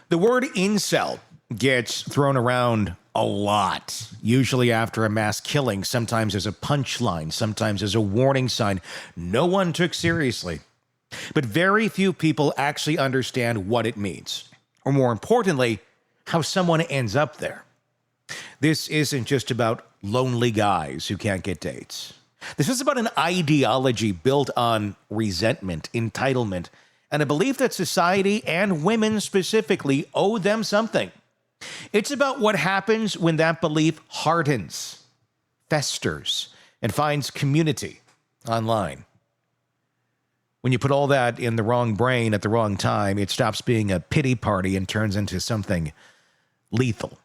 The word incel gets thrown around a lot, usually after a mass killing, sometimes as a punchline, sometimes as a warning sign no one took seriously. But very few people actually understand what it means, or more importantly, how someone ends up there. This isn't just about lonely guys who can't get dates. This is about an ideology built on resentment, entitlement, and a belief that society and women specifically owe them something. It's about what happens when that belief hardens, festers, and finds community online. When you put all that in the wrong brain at the wrong time, it stops being a pity party and turns into something lethal.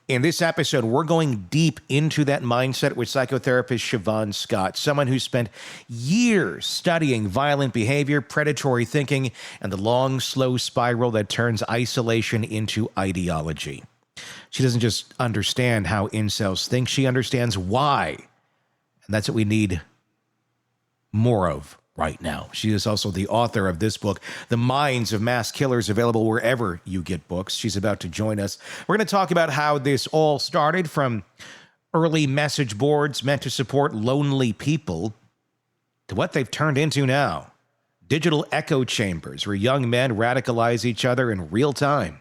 In this episode, we're going deep into that mindset with psychotherapist Shavaun Scott, someone who spent years studying violent behavior, predatory thinking, and the long, slow spiral that turns isolation into ideology. She doesn't just understand how incels think, she understands why. And that's what we need more of right now. She is also the author of this book, The Minds of Mass Killers, available wherever you get books. She's about to join us. We're going to talk about how this all started, from early message boards meant to support lonely people to what they've turned into now. Digital echo chambers where young men radicalize each other in real time.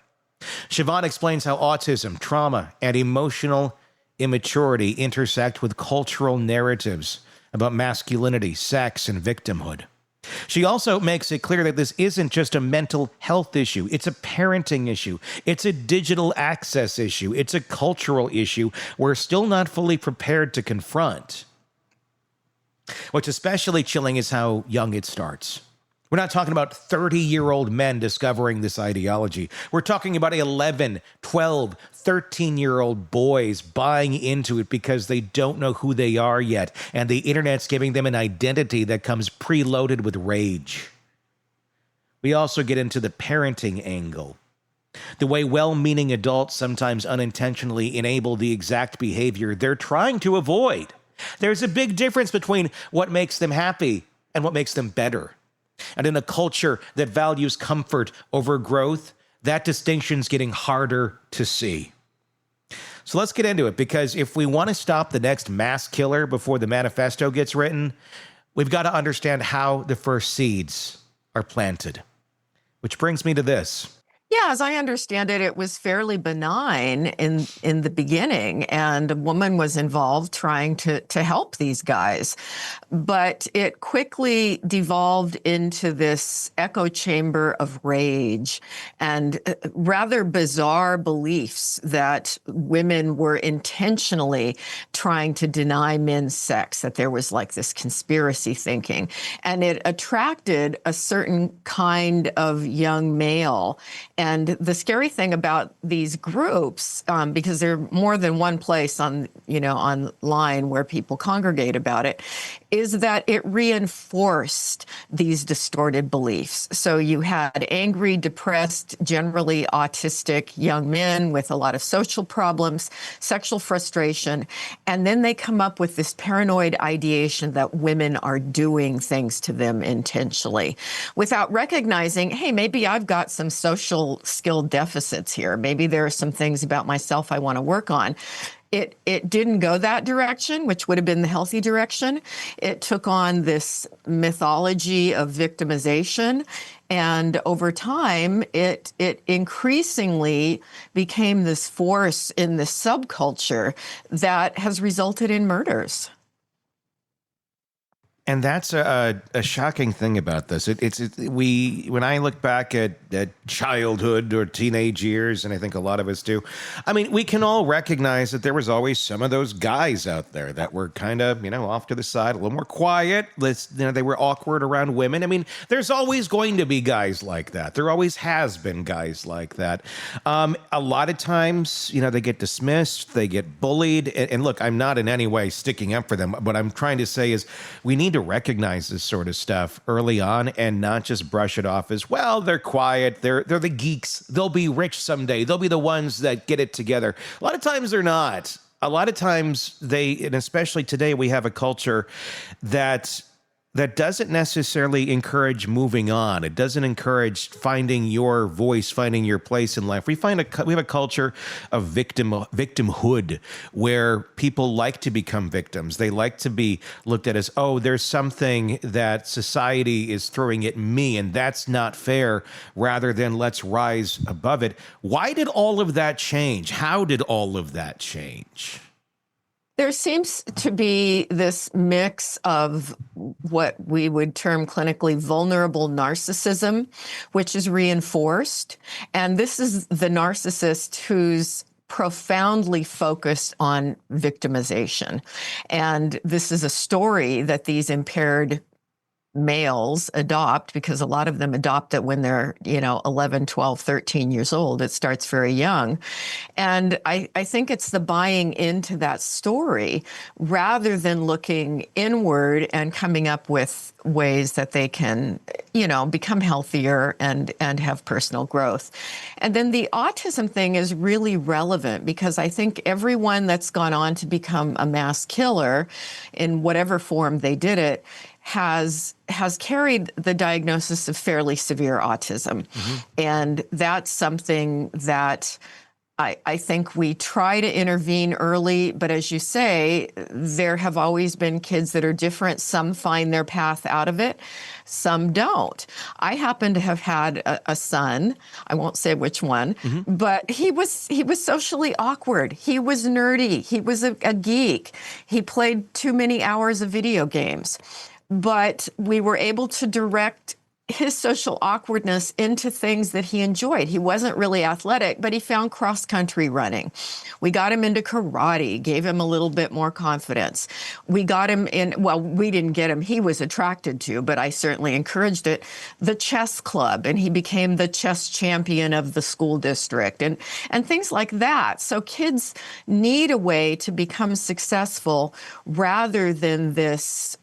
Shavaun explains how autism, trauma, and emotional immaturity intersect with cultural narratives about masculinity, sex, and victimhood. She also makes it clear that this isn't just a mental health issue. It's a parenting issue. It's a digital access issue. It's a cultural issue we're still not fully prepared to confront. What's especially chilling is how young it starts. We're not talking about 30-year-old men discovering this ideology. We're talking about 11, 12, 13-year-old boys buying into it because they don't know who they are yet, and the internet's giving them an identity that comes preloaded with rage. We also get into the parenting angle, the way well-meaning adults sometimes unintentionally enable the exact behavior they're trying to avoid. There's a big difference between what makes them happy and what makes them better. And in a culture that values comfort over growth, that distinction's getting harder to see. So let's get into it, because if we want to stop the next mass killer before the manifesto gets written, we've got to understand how the first seeds are planted. Which brings me to this. Yeah, as I understand it, it was fairly benign in the beginning, and a woman was involved trying to help these guys. But it quickly devolved into this echo chamber of rage and rather bizarre beliefs that women were intentionally trying to deny men sex, that there was like this conspiracy thinking. And it attracted a certain kind of young male. And the scary thing about these groups, because there are more than one place online where people congregate about it, is that it reinforced these distorted beliefs. So you had angry, depressed, generally autistic young men with a lot of social problems, sexual frustration, and then they come up with this paranoid ideation that women are doing things to them intentionally without recognizing, hey, maybe I've got some social skill deficits here. Maybe there are some things about myself I want to work on. It didn't go that direction, which would have been the healthy direction. It took on this mythology of victimization. And over time, it increasingly became this force in the subculture that has resulted in murders. And that's a shocking thing about this. When I look back at childhood or teenage years, and I think a lot of us do, I mean, we can all recognize that there was always some of those guys out there that were kind of, off to the side, a little more quiet. They were awkward around women. I mean, there's always going to be guys like that. There always has been guys like that. A lot of times, they get dismissed, they get bullied. And look, I'm not in any way sticking up for them. What I'm trying to say is we need to recognize this sort of stuff early on and not just brush it off as, well, they're quiet, they're the geeks, they'll be rich someday, they'll be the ones that get it together. A lot of times they're not. A lot of times and especially today, we have a culture that that doesn't necessarily encourage moving on. It doesn't encourage finding your voice, finding your place in life. We have a culture of victimhood where people like to become victims. They like to be looked at as, oh, there's something that society is throwing at me, and that's not fair, rather than let's rise above it. Why did all of that change? How did all of that change? There seems to be this mix of what we would term clinically vulnerable narcissism, which is reinforced. And this is the narcissist who's profoundly focused on victimization. And this is a story that these impaired males adopt, because a lot of them adopt it when they're, 11, 12, 13 years old. It starts very young. And I think it's the buying into that story rather than looking inward and coming up with ways that they can, become healthier and have personal growth. And then the autism thing is really relevant because I think everyone that's gone on to become a mass killer in whatever form they did it has carried the diagnosis of fairly severe autism. Mm-hmm. And that's something that I think we try to intervene early, but as you say, there have always been kids that are different. Some find their path out of it, some don't. I happen to have had a son, I won't say which one, mm-hmm. but he was socially awkward. He was nerdy. He was a geek. He played too many hours of video games. But we were able to direct his social awkwardness into things that he enjoyed. He wasn't really athletic, but he found cross-country running. We got him into karate, gave him a little bit more confidence. We got him in, well, we didn't get him, he was attracted to, but I certainly encouraged it, the chess club, and he became the chess champion of the school district, and things like that. So kids need a way to become successful rather than this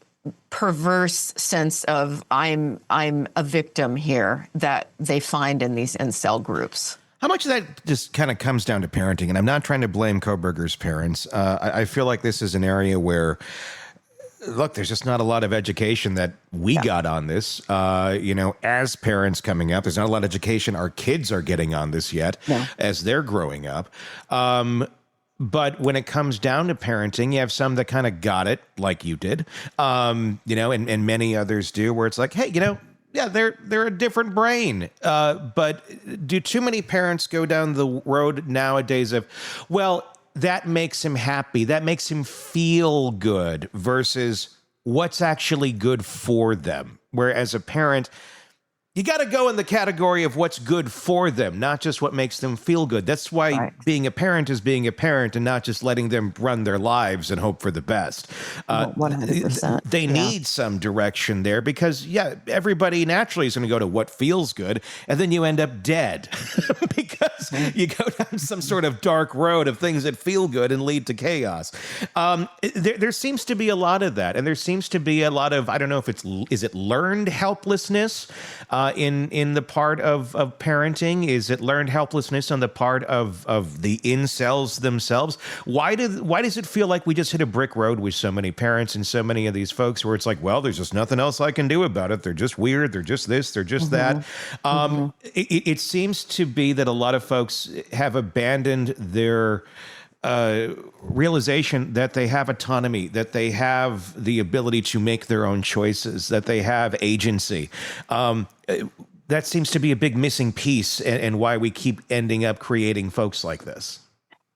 perverse sense of I'm a victim here that they find in these incel groups. How much of that just kind of comes down to parenting? And I'm not trying to blame Koberger's parents. I feel like this is an area where, look, there's just not a lot of education that we got on this. As parents coming up, there's not a lot of education our kids are getting on this yet as they're growing up. But when it comes down to parenting, you have some that kind of got it, like you did, and many others do, where it's like, hey, they're a different brain. But do too many parents go down the road nowadays of, well, that makes him happy, that makes him feel good, versus what's actually good for them? Where as a parent, you got to go in the category of what's good for them, not just what makes them feel good. That's why being a parent is being a parent and not just letting them run their lives and hope for the best. 100%. They need some direction there because, everybody naturally is going to go to what feels good, and then you end up dead because you go down some sort of dark road of things that feel good and lead to chaos. There seems to be a lot of that, and there seems to be a lot of, I don't know if is it learned helplessness in the part of parenting? Is it learned helplessness on the part of the incels themselves? Why does it feel like we just hit a brick road with so many parents and so many of these folks where it's like, well, there's just nothing else I can do about it. They're just weird. They're just this. They're just that. It seems to be that a lot of folks have abandoned their realization that they have autonomy, that they have the ability to make their own choices, that they have agency. That seems to be a big missing piece and why we keep ending up creating folks like this.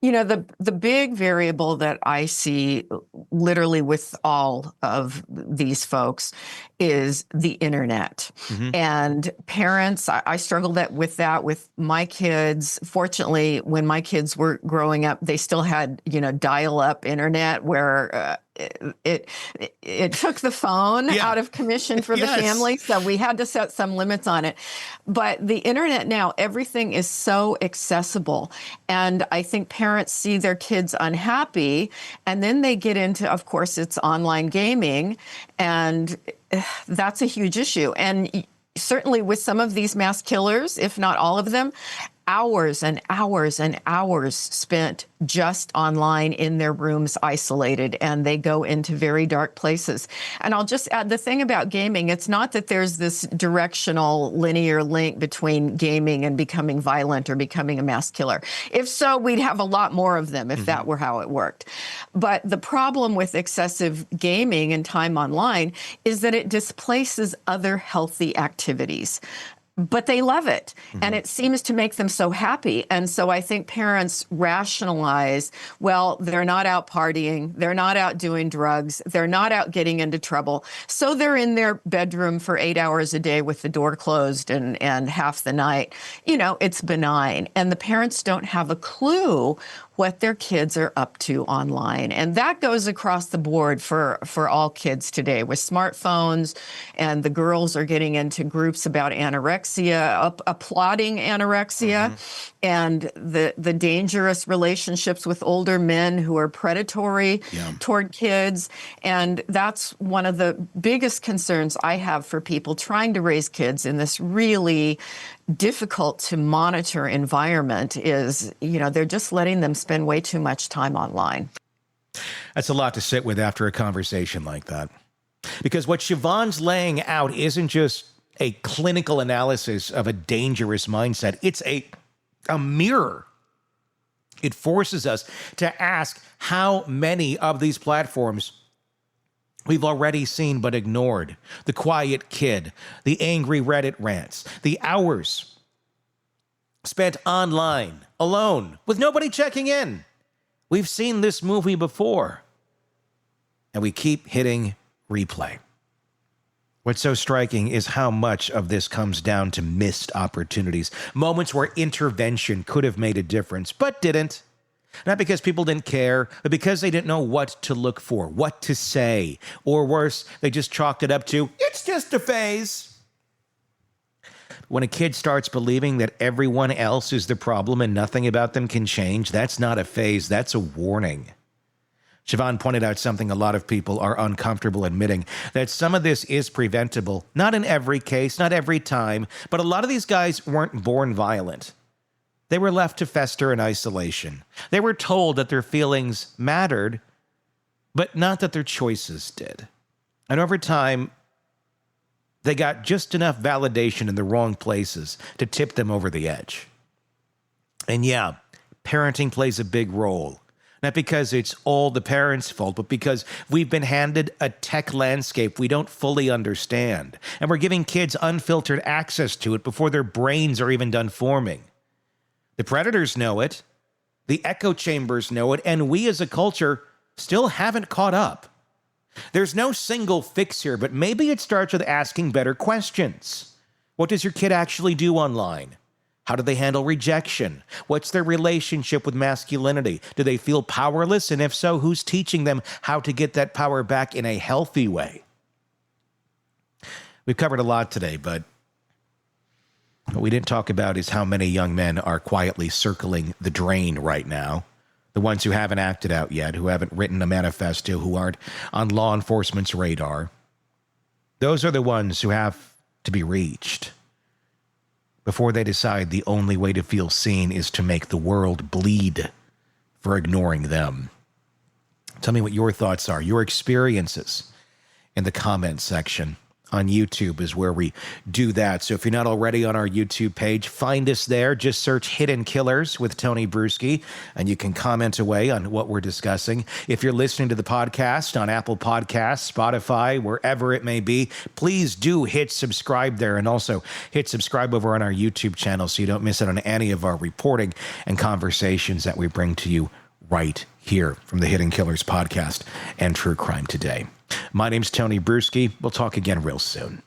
The big variable that I see literally with all of these folks is the internet. Mm-hmm. And parents, I struggled with that with my kids. Fortunately, when my kids were growing up, they still had, dial-up internet where it took the phone out of commission for the family. So we had to set some limits on it. But the internet now, everything is so accessible. And I think parents see their kids unhappy, and then they get into, of course, it's online gaming, and that's a huge issue. And certainly with some of these mass killers, if not all of them, hours and hours and hours spent just online in their rooms isolated, and they go into very dark places. And I'll just add the thing about gaming, it's not that there's this directional linear link between gaming and becoming violent or becoming a mass killer. If so, we'd have a lot more of them if that were how it worked. But the problem with excessive gaming and time online is that it displaces other healthy activities. But they love it, and it seems to make them so happy. And so I think parents rationalize, well, they're not out partying, they're not out doing drugs, they're not out getting into trouble, so they're in their bedroom for 8 hours a day with the door closed and half the night. You know, it's benign. And the parents don't have a clue what their kids are up to online. And that goes across the board for all kids today with smartphones, and the girls are getting into groups about anorexia, applauding anorexia, and the dangerous relationships with older men who are predatory toward kids. And that's one of the biggest concerns I have for people trying to raise kids in this really difficult to monitor environment is, you know, they're just letting them spend way too much time online. That's a lot to sit with after a conversation like that. Because what Shavaun's laying out isn't just a clinical analysis of a dangerous mindset. It's a mirror. It forces us to ask how many of these platforms we've already seen but ignored. The quiet kid, the angry Reddit rants, the hours spent online, alone, with nobody checking in. We've seen this movie before, and we keep hitting replay. What's so striking is how much of this comes down to missed opportunities, moments where intervention could have made a difference, but didn't. Not because people didn't care, but because they didn't know what to look for, what to say. Or worse, they just chalked it up to, it's just a phase. When a kid starts believing that everyone else is the problem and nothing about them can change, that's not a phase, that's a warning. Shavaun pointed out something a lot of people are uncomfortable admitting, that some of this is preventable. Not in every case, not every time, but a lot of these guys weren't born violent. They were left to fester in isolation. They were told that their feelings mattered, but not that their choices did. And over time, they got just enough validation in the wrong places to tip them over the edge. And yeah, parenting plays a big role. Not because it's all the parents' fault, but because we've been handed a tech landscape we don't fully understand. And we're giving kids unfiltered access to it before their brains are even done forming. The predators know it, the echo chambers know it, and we as a culture still haven't caught up. There's no single fix here, but maybe it starts with asking better questions. What does your kid actually do online? How do they handle rejection? What's their relationship with masculinity? Do they feel powerless? And if so, who's teaching them how to get that power back in a healthy way? We've covered a lot today, but what we didn't talk about is how many young men are quietly circling the drain right now. The ones who haven't acted out yet, who haven't written a manifesto, who aren't on law enforcement's radar. Those are the ones who have to be reached before they decide the only way to feel seen is to make the world bleed for ignoring them. Tell me what your thoughts are, your experiences in the comments section. On YouTube is where we do that. So if you're not already on our YouTube page, find us there. Just search Hidden Killers with Tony Bruschi, and you can comment away on what we're discussing. If you're listening to the podcast on Apple Podcasts, Spotify, wherever it may be, please do hit subscribe there, and also hit subscribe over on our YouTube channel so you don't miss out on any of our reporting and conversations that we bring to you right here from the Hidden Killers podcast and True Crime Today. My name's Tony Bruschi. We'll talk again real soon.